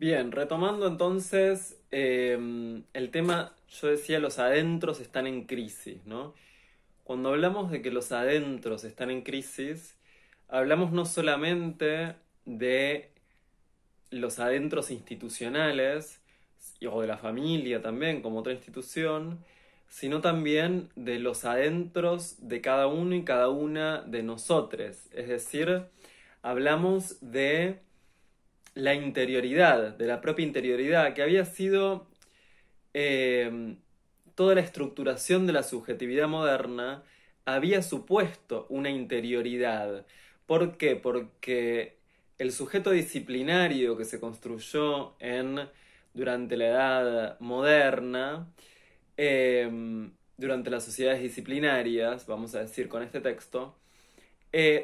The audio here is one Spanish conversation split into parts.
Bien, retomando entonces el tema, yo decía los adentros están en crisis, ¿no? Cuando hablamos de que los adentros están en crisis, hablamos no solamente de los adentros institucionales o de la familia también como otra institución, sino también de los adentros de cada uno y cada una de nosotros. Es decir, hablamos de la interioridad, de la propia interioridad, que había sido eh, toda la estructuración de la subjetividad moderna, había supuesto una interioridad. ¿Por qué? Porque el sujeto disciplinario que se construyó durante la edad moderna, durante las sociedades disciplinarias, vamos a decir con este texto,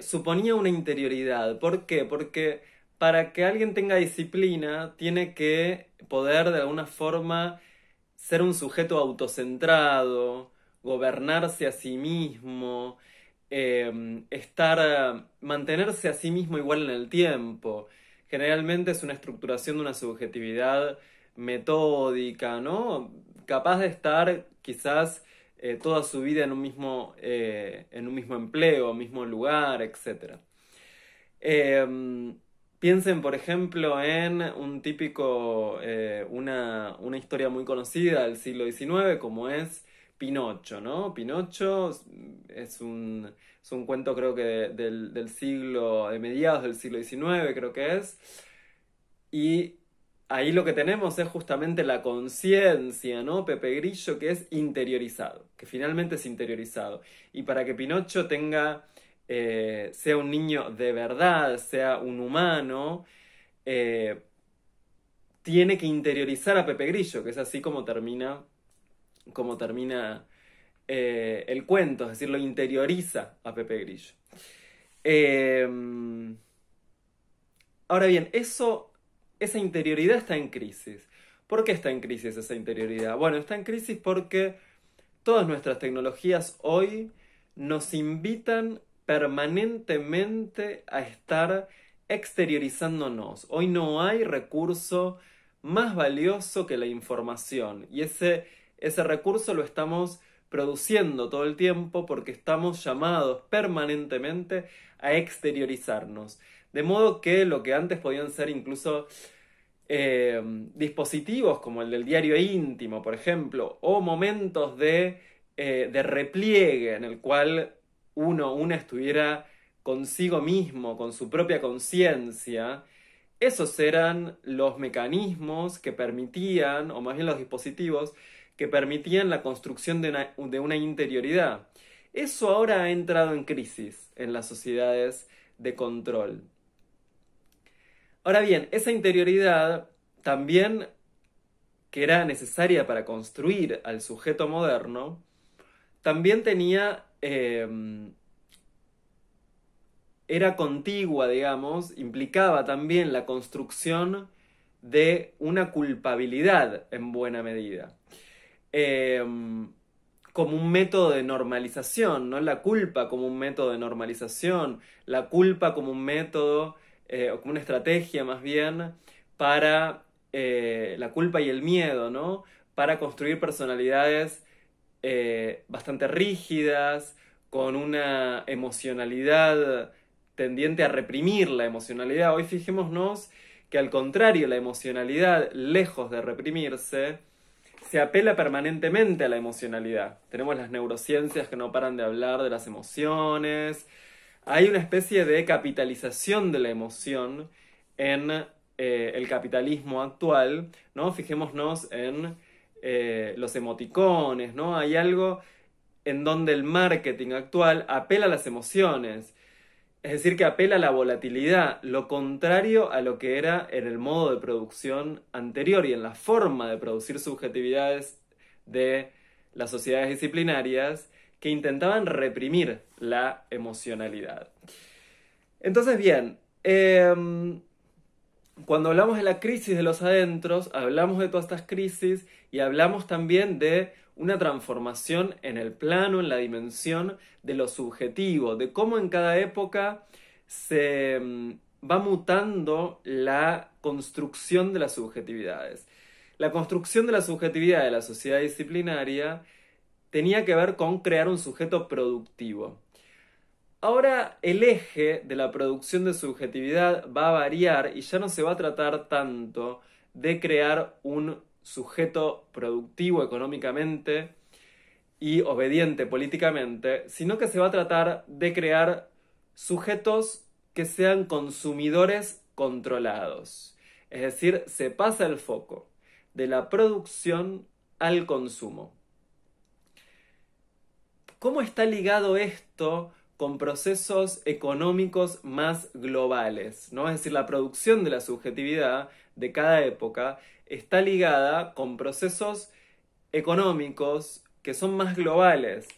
suponía una interioridad. ¿Por qué? Porque para que alguien tenga disciplina, tiene que poder de alguna forma ser un sujeto autocentrado, gobernarse a sí mismo, mantenerse a sí mismo igual en el tiempo. Generalmente es una estructuración de una subjetividad metódica, ¿no? Capaz de estar quizás toda su vida en un mismo empleo, mismo lugar, etcétera. Piensen, por ejemplo, en una historia muy conocida del siglo XIX, como es Pinocho, ¿no? Pinocho es un cuento, creo que de mediados del siglo XIX, creo que es. Y ahí lo que tenemos es justamente la conciencia, ¿no? Pepe Grillo, que es interiorizado, que finalmente es interiorizado. Y para que Pinocho sea un niño de verdad, sea un humano, eh, tiene que interiorizar a Pepe Grillo, que es así como termina el cuento, es decir, lo interioriza a Pepe Grillo. Eh, Ahora bien, esa interioridad está en crisis. ¿Por qué está en crisis esa interioridad? Bueno, está en crisis porque todas nuestras tecnologías hoy nos invitan permanentemente a estar exteriorizándonos. Hoy no hay recurso más valioso que la información y ese recurso lo estamos produciendo todo el tiempo porque estamos llamados permanentemente a exteriorizarnos. De modo que lo que antes podían ser incluso dispositivos como el del diario íntimo, por ejemplo, o momentos de repliegue en el cual una estuviera consigo mismo, con su propia conciencia, esos eran los mecanismos que permitían, o más bien los dispositivos, que permitían la construcción de una interioridad. Eso ahora ha entrado en crisis en las sociedades de control. Ahora bien, esa interioridad también, que era necesaria para construir al sujeto moderno, también era contigua, digamos, implicaba también la construcción de una culpabilidad en buena medida. Eh, Como un método de normalización, ¿no? La culpa como un método de normalización, la culpa como un método, o como una estrategia más bien, para la culpa y el miedo, ¿no? Para construir personalidades bastante rígidas, con una emocionalidad tendiente a reprimir la emocionalidad. Hoy fijémonos que al contrario, la emocionalidad, lejos de reprimirse, se apela permanentemente a la emocionalidad. Tenemos las neurociencias que no paran de hablar de las emociones. Hay una especie de capitalización de la emoción en el capitalismo actual, ¿no? Fijémonos en los emoticones, ¿no? Hay algo en donde el marketing actual apela a las emociones, es decir, que apela a la volatilidad, lo contrario a lo que era en el modo de producción anterior y en la forma de producir subjetividades de las sociedades disciplinarias que intentaban reprimir la emocionalidad. Entonces, bien, cuando hablamos de la crisis de los adentros, hablamos de todas estas crisis y hablamos también de una transformación en el plano, en la dimensión de lo subjetivo, de cómo en cada época se va mutando la construcción de las subjetividades. La construcción de la subjetividad de la sociedad disciplinaria tenía que ver con crear un sujeto productivo. Ahora el eje de la producción de subjetividad va a variar y ya no se va a tratar tanto de crear un sujeto productivo económicamente y obediente políticamente, sino que se va a tratar de crear sujetos que sean consumidores controlados. Es decir, se pasa el foco de la producción al consumo. ¿Cómo está ligado esto con procesos económicos más globales? ¿No? Es decir, la producción de la subjetividad de cada época está ligada con procesos económicos que son más globales.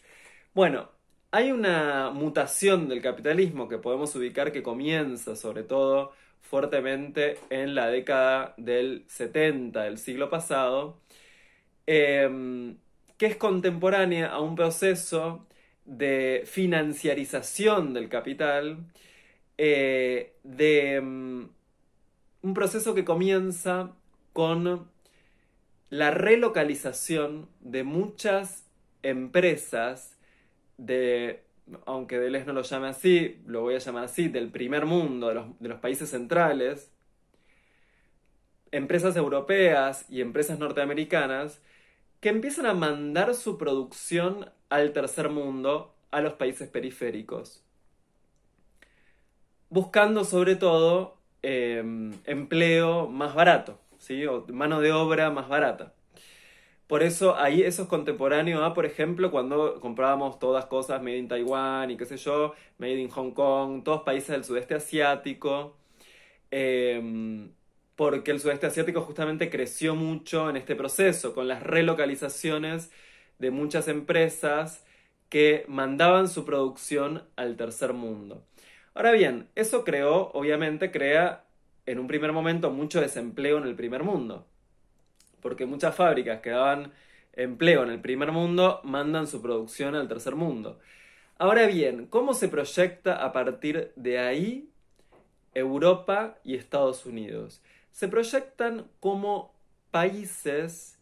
Bueno, hay una mutación del capitalismo que podemos ubicar que comienza sobre todo fuertemente en la década del 70 del siglo pasado, que es contemporánea a un proceso de financiarización del capital, un proceso que comienza con la relocalización de muchas empresas aunque Deleuze no lo llame así, lo voy a llamar así, del primer mundo, de los países centrales, empresas europeas y empresas norteamericanas, que empiezan a mandar su producción al tercer mundo, a los países periféricos, buscando sobre todo empleo más barato, ¿sí? O mano de obra más barata. Por eso ahí eso es contemporáneo a, por ejemplo, cuando comprábamos todas cosas made in Taiwán y qué sé yo, made in Hong Kong, todos países del sudeste asiático, porque el sudeste asiático justamente creció mucho en este proceso, con las relocalizaciones de muchas empresas que mandaban su producción al tercer mundo. Ahora bien, eso obviamente crea en un primer momento mucho desempleo en el primer mundo, porque muchas fábricas que daban empleo en el primer mundo mandan su producción al tercer mundo. Ahora bien, ¿cómo se proyecta a partir de ahí Europa y Estados Unidos? Se proyectan como países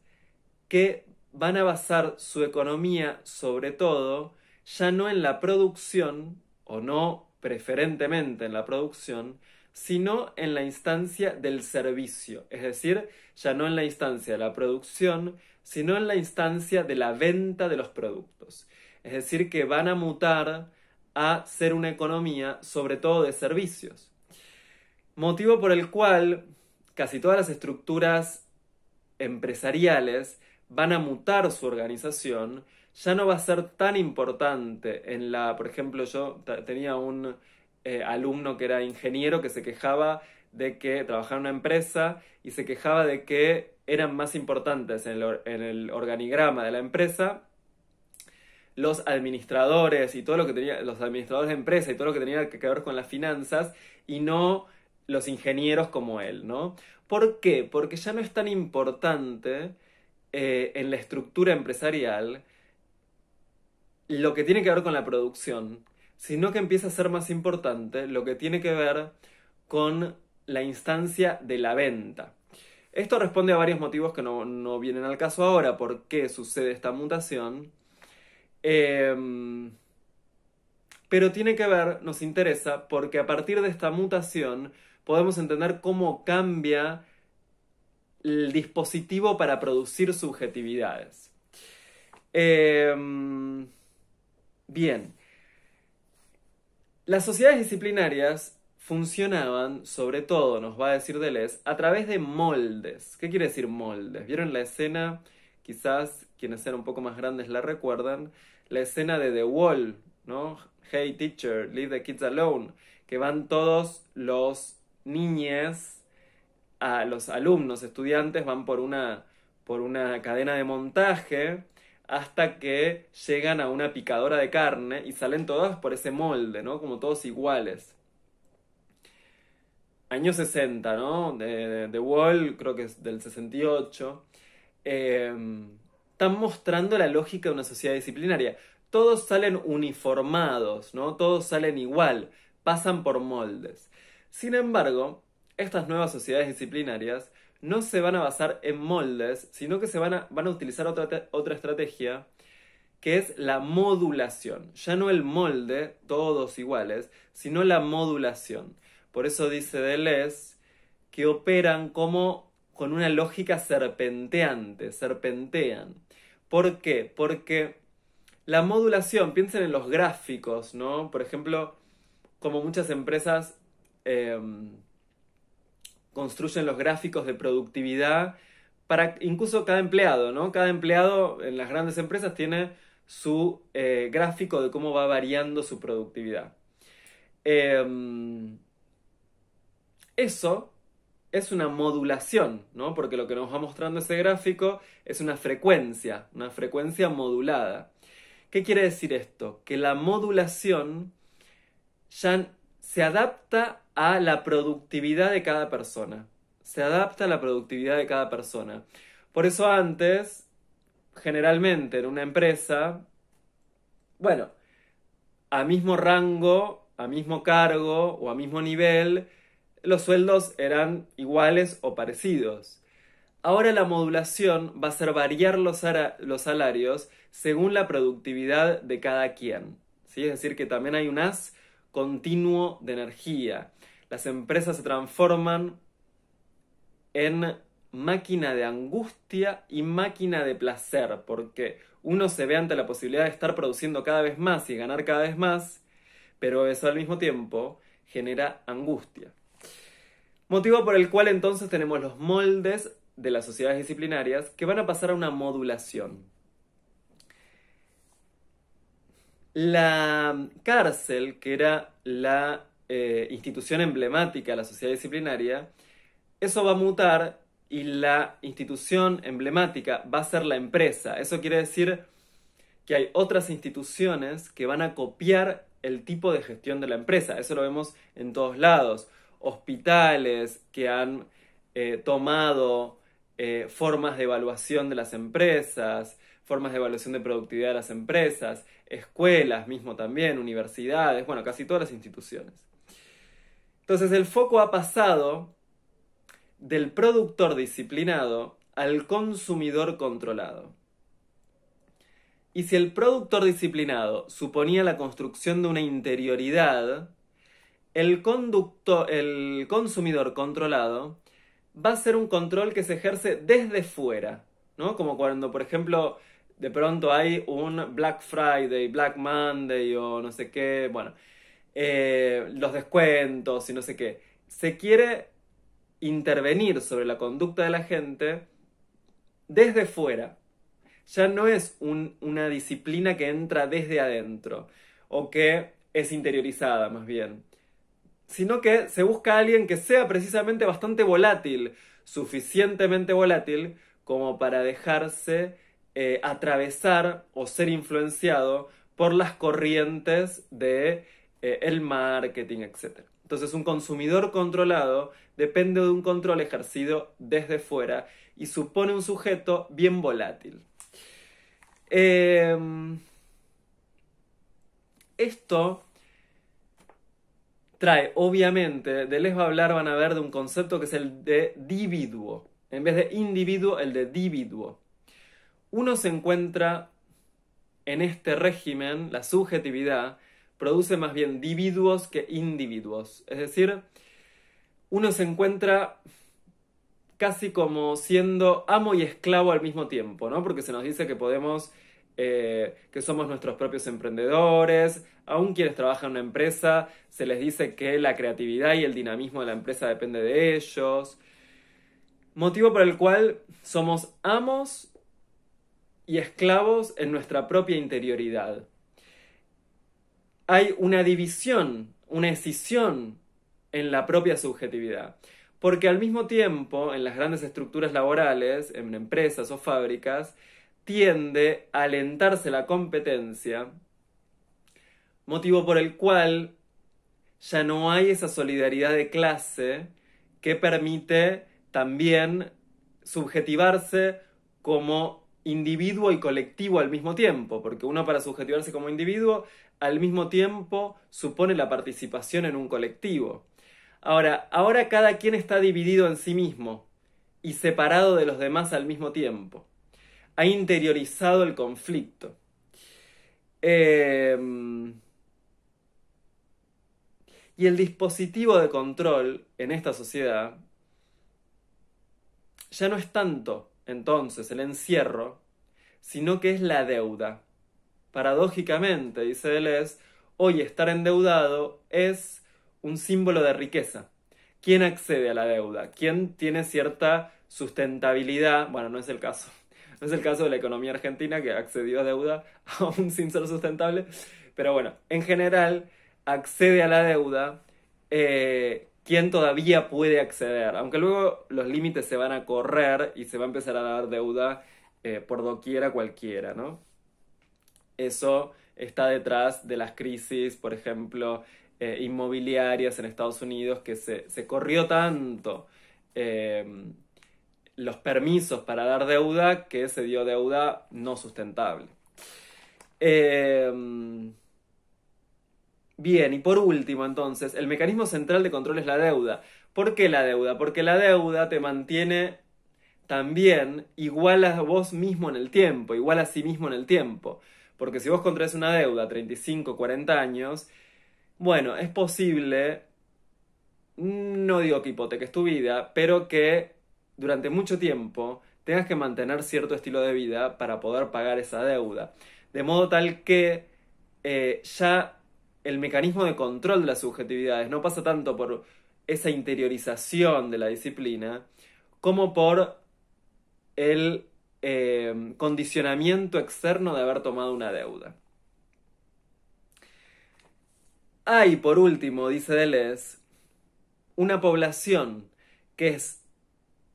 que van a basar su economía sobre todo ya no en la producción, o no preferentemente en la producción, sino en la instancia del servicio, es decir, ya no en la instancia de la producción, sino en la instancia de la venta de los productos. Es decir, que van a mutar a ser una economía sobre todo de servicios. Motivo por el cual casi todas las estructuras empresariales van a mutar su organización, ya no va a ser tan importante por ejemplo, yo tenía un alumno que era ingeniero que se quejaba de que trabajaba en una empresa y se quejaba de que eran más importantes en el organigrama de la empresa los administradores y todo lo que tenía, los administradores de empresa y todo lo que tenía que ver con las finanzas y no los ingenieros como él, ¿no? ¿Por qué? Porque ya no es tan importante en la estructura empresarial lo que tiene que ver con la producción, sino que empieza a ser más importante lo que tiene que ver con la instancia de la venta. Esto responde a varios motivos que no vienen al caso ahora, por qué sucede esta mutación. Pero tiene que ver, nos interesa, porque a partir de esta mutación podemos entender cómo cambia el dispositivo para producir subjetividades. Bien, las sociedades disciplinarias funcionaban, sobre todo, nos va a decir Deleuze, a través de moldes. ¿Qué quiere decir moldes? ¿Vieron la escena? Quizás quienes sean un poco más grandes la recuerdan. La escena de The Wall, ¿no? Hey teacher, leave the kids alone. Que van todos los niñes, los alumnos, estudiantes, van por una cadena de montaje hasta que llegan a una picadora de carne y salen todas por ese molde, ¿no? Como todos iguales. Años 60, ¿no? The Wall, creo que es del 68. Están mostrando la lógica de una sociedad disciplinaria. Todos salen uniformados, ¿no? Todos salen igual, pasan por moldes. Sin embargo, estas nuevas sociedades disciplinarias no se van a basar en moldes, sino que van a utilizar otra estrategia, que es la modulación. Ya no el molde, todos iguales, sino la modulación. Por eso dice Deleuze que operan como con una lógica serpenteante, serpentean. ¿Por qué? Porque la modulación, piensen en los gráficos, ¿no? Por ejemplo, como muchas empresas construyen los gráficos de productividad para incluso cada empleado, ¿no? Cada empleado en las grandes empresas tiene su gráfico de cómo va variando su productividad. Eso es una modulación, ¿no? Porque lo que nos va mostrando ese gráfico es una frecuencia modulada. ¿Qué quiere decir esto? Que la modulación ya se adapta a la productividad de cada persona. Se adapta a la productividad de cada persona. Por eso antes, generalmente en una empresa, bueno, a mismo rango, a mismo cargo o a mismo nivel, los sueldos eran iguales o parecidos. Ahora la modulación va a ser variar los salarios según la productividad de cada quien. ¿Sí? Es decir, que también hay un haz continuo de energía. Las empresas se transforman en máquina de angustia y máquina de placer, porque uno se ve ante la posibilidad de estar produciendo cada vez más y ganar cada vez más, pero eso al mismo tiempo genera angustia. Motivo por el cual entonces tenemos los moldes de las sociedades disciplinarias que van a pasar a una modulación. La cárcel, que era la institución emblemática de la sociedad disciplinaria, eso va a mutar y la institución emblemática va a ser la empresa. Eso quiere decir que hay otras instituciones que van a copiar el tipo de gestión de la empresa. Eso lo vemos en todos lados. Hospitales que han tomado formas de evaluación de las empresas, formas de evaluación de productividad de las empresas, escuelas mismo también, universidades, bueno, casi todas las instituciones. Entonces el foco ha pasado del productor disciplinado al consumidor controlado. Y si el productor disciplinado suponía la construcción de una interioridad, el consumidor controlado va a ser un control que se ejerce desde fuera, ¿no? Como cuando, por ejemplo, de pronto hay un Black Friday, Black Monday o no sé qué, bueno, los descuentos y no sé qué. Se quiere intervenir sobre la conducta de la gente desde fuera. Ya no es una disciplina que entra desde adentro o que es interiorizada más bien, sino que se busca a alguien que sea precisamente bastante volátil, suficientemente volátil como para dejarse atravesar o ser influenciado por las corrientes de el marketing, etc. Entonces un consumidor controlado depende de un control ejercido desde fuera y supone un sujeto bien volátil. Esto trae, obviamente, Deleuze va a hablar, van a ver, de un concepto que es el de dividuo. En vez de individuo, el de dividuo. Uno se encuentra en este régimen, la subjetividad, produce más bien dividuos que individuos. Es decir, uno se encuentra casi como siendo amo y esclavo al mismo tiempo, ¿no? Porque se nos dice que podemos, que somos nuestros propios emprendedores. Aún quienes trabajan en una empresa, se les dice que la creatividad y el dinamismo de la empresa depende de ellos. Motivo por el cual somos amos y esclavos en nuestra propia interioridad. Hay una división, una escisión en la propia subjetividad. Porque al mismo tiempo, en las grandes estructuras laborales, en empresas o fábricas, tiende a alentarse la competencia, motivo por el cual ya no hay esa solidaridad de clase que permite también subjetivarse como individuo y colectivo al mismo tiempo, porque uno para subjetivarse como individuo al mismo tiempo supone la participación en un colectivo. Ahora cada quien está dividido en sí mismo y separado de los demás al mismo tiempo. Ha interiorizado el conflicto. Y el dispositivo de control en esta sociedad ya no es tanto, entonces, el encierro, sino que es la deuda. Paradójicamente, dice Deleuze, hoy estar endeudado es un símbolo de riqueza. ¿Quién accede a la deuda? ¿Quién tiene cierta sustentabilidad? Bueno, no es el caso. No es el caso de la economía argentina, que accedió a deuda aún sin ser sustentable. Pero bueno, en general, accede a la deuda quien todavía puede acceder. Aunque luego los límites se van a correr y se va a empezar a dar deuda por doquiera cualquiera, ¿no? Eso está detrás de las crisis, por ejemplo, inmobiliarias en Estados Unidos, que se corrió tanto los permisos para dar deuda que se dio deuda no sustentable. Bien, y por último, entonces, el mecanismo central de control es la deuda. ¿Por qué la deuda? Porque la deuda te mantiene también igual a vos mismo en el tiempo, igual a sí mismo en el tiempo. Porque si vos contraes una deuda a 35, 40 años, bueno, es posible, no digo que hipoteques tu vida, pero que durante mucho tiempo tengas que mantener cierto estilo de vida para poder pagar esa deuda. De modo tal que ya el mecanismo de control de las subjetividades no pasa tanto por esa interiorización de la disciplina, como por el condicionamiento externo de haber tomado una deuda. Hay, por último, dice Deleuze, una población que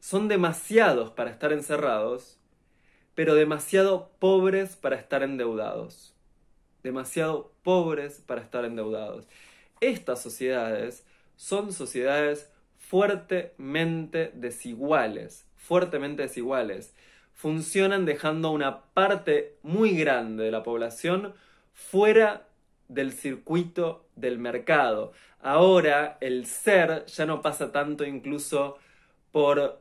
son demasiados para estar encerrados, pero demasiado pobres para estar endeudados. Demasiado pobres para estar endeudados. Estas sociedades son sociedades fuertemente desiguales, funcionan dejando una parte muy grande de la población fuera del circuito del mercado. Ahora el ser ya no pasa tanto incluso por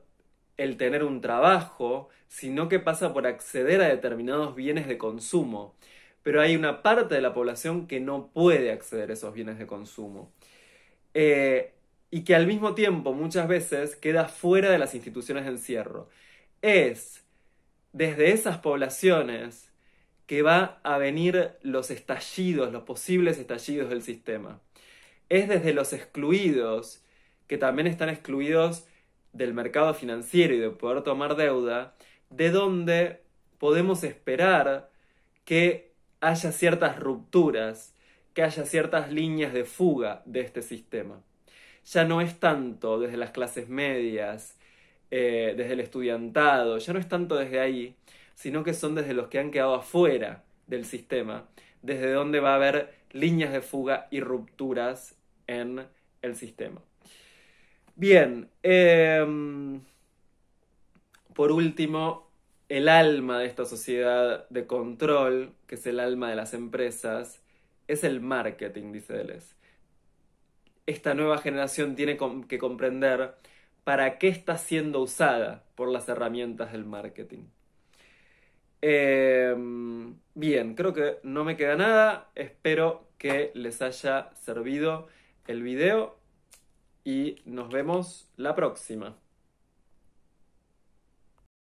el tener un trabajo, sino que pasa por acceder a determinados bienes de consumo. Pero hay una parte de la población que no puede acceder a esos bienes de consumo. Y que al mismo tiempo muchas veces queda fuera de las instituciones de encierro. Es desde esas poblaciones que va a venir los estallidos, los posibles estallidos del sistema. Es desde los excluidos, que también están excluidos del mercado financiero y de poder tomar deuda, de donde podemos esperar que haya ciertas rupturas, que haya ciertas líneas de fuga de este sistema. Ya no es tanto desde las clases medias, desde el estudiantado, ya no es tanto desde ahí, sino que son desde los que han quedado afuera del sistema, desde donde va a haber líneas de fuga y rupturas en el sistema. Bien, por último, el alma de esta sociedad de control, que es el alma de las empresas, es el marketing, dice Deleuze. Esta nueva generación tiene que comprender para qué está siendo usada por las herramientas del marketing. Bien, creo que no me queda nada. Espero que les haya servido el video y nos vemos la próxima.